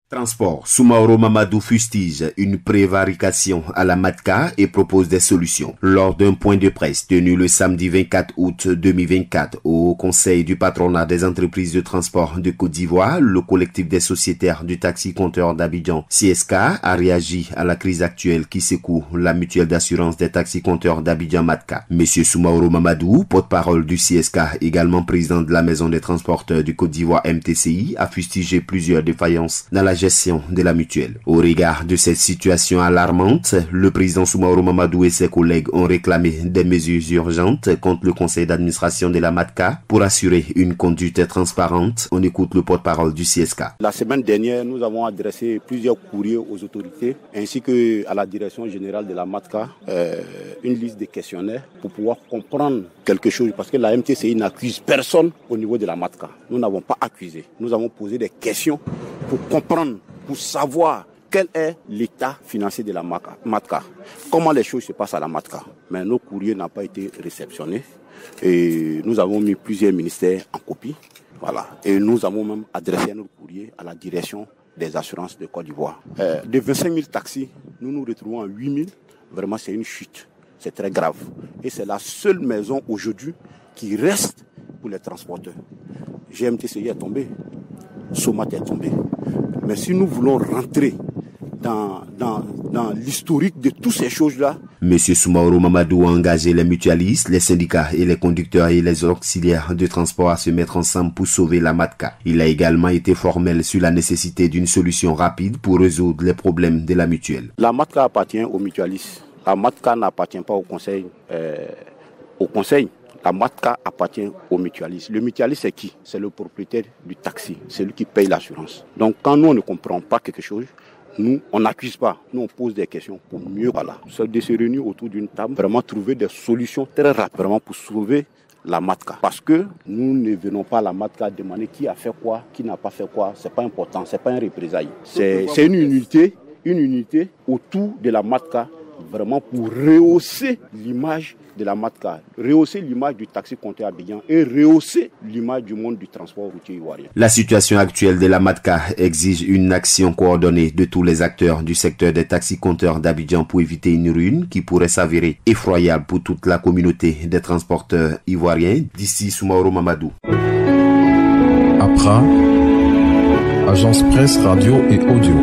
Transport. Soumaoro Mamadou fustige une prévarication à la MATCA et propose des solutions. Lors d'un point de presse tenu le samedi 24 août 2024 au Conseil du patronat des entreprises de transport de Côte d'Ivoire, le collectif des sociétaires du taxi-compteur d'Abidjan, CSK, a réagi à la crise actuelle qui secoue la mutuelle d'assurance des taxi-compteurs d'Abidjan MATCA. Monsieur Soumaoro Mamadou, porte-parole du CSK, également président de la Maison des transporteurs du Côte d'Ivoire MTCI, a fustigé plusieurs défaillances dans la gestion de la mutuelle. Au regard de cette situation alarmante, le président Soumaoro Mamadou et ses collègues ont réclamé des mesures urgentes contre le conseil d'administration de la MATCA pour assurer une conduite transparente. On écoute le porte-parole du CSK. La semaine dernière, nous avons adressé plusieurs courriers aux autorités ainsi qu'à la direction générale de la MATCA, une liste de questionnaires pour pouvoir comprendre quelque chose parce que la MTCI n'accuse personne au niveau de la MATCA. Nous n'avons pas accusé. Nous avons posé des questions pour comprendre, pour savoir quel est l'état financier de la MATCA, comment les choses se passent à la MATCA. Mais nos courriers n'ont pas été réceptionnés et nous avons mis plusieurs ministères en copie. Voilà. Et nous avons même adressé notre courrier à la direction des assurances de Côte d'Ivoire. De 25 000 taxis, nous nous retrouvons à 8 000. Vraiment, c'est une chute. C'est très grave. Et c'est la seule maison aujourd'hui qui reste pour les transporteurs. GMTCI est tombé. Somat est tombé. Mais si nous voulons rentrer dans l'historique de toutes ces choses-là. Monsieur Soumaoro Mamadou a engagé les mutualistes, les syndicats et les conducteurs et les auxiliaires de transport à se mettre ensemble pour sauver la MATCA. Il a également été formel sur la nécessité d'une solution rapide pour résoudre les problèmes de la mutuelle. La MATCA appartient aux mutualistes. La MATCA n'appartient pas au conseil. La MATCA appartient aux mutualistes. Le mutualiste, c'est qui? C'est le propriétaire du taxi. C'est lui qui paye l'assurance. Donc, quand nous, on ne comprend pas quelque chose, nous, on n'accuse pas. Nous, on pose des questions pour mieux, de se réunir autour d'une table, vraiment trouver des solutions très rapides, vraiment pour sauver la MATCA. Parce que nous ne venons pas à la MATCA demander qui a fait quoi, qui n'a pas fait quoi. C'est pas important, c'est pas un représailles. C'est une unité autour de la MATCA, vraiment pour rehausser l'image de la MATCA, rehausser l'image du taxi-compteur Abidjan et rehausser l'image du monde du transport routier ivoirien. La situation actuelle de la MATCA exige une action coordonnée de tous les acteurs du secteur des taxi-compteurs d'Abidjan pour éviter une ruine qui pourrait s'avérer effroyable pour toute la communauté des transporteurs ivoiriens. D'ici Soumaoro Mamadou. APRA, Agence Presse, Radio et Audio.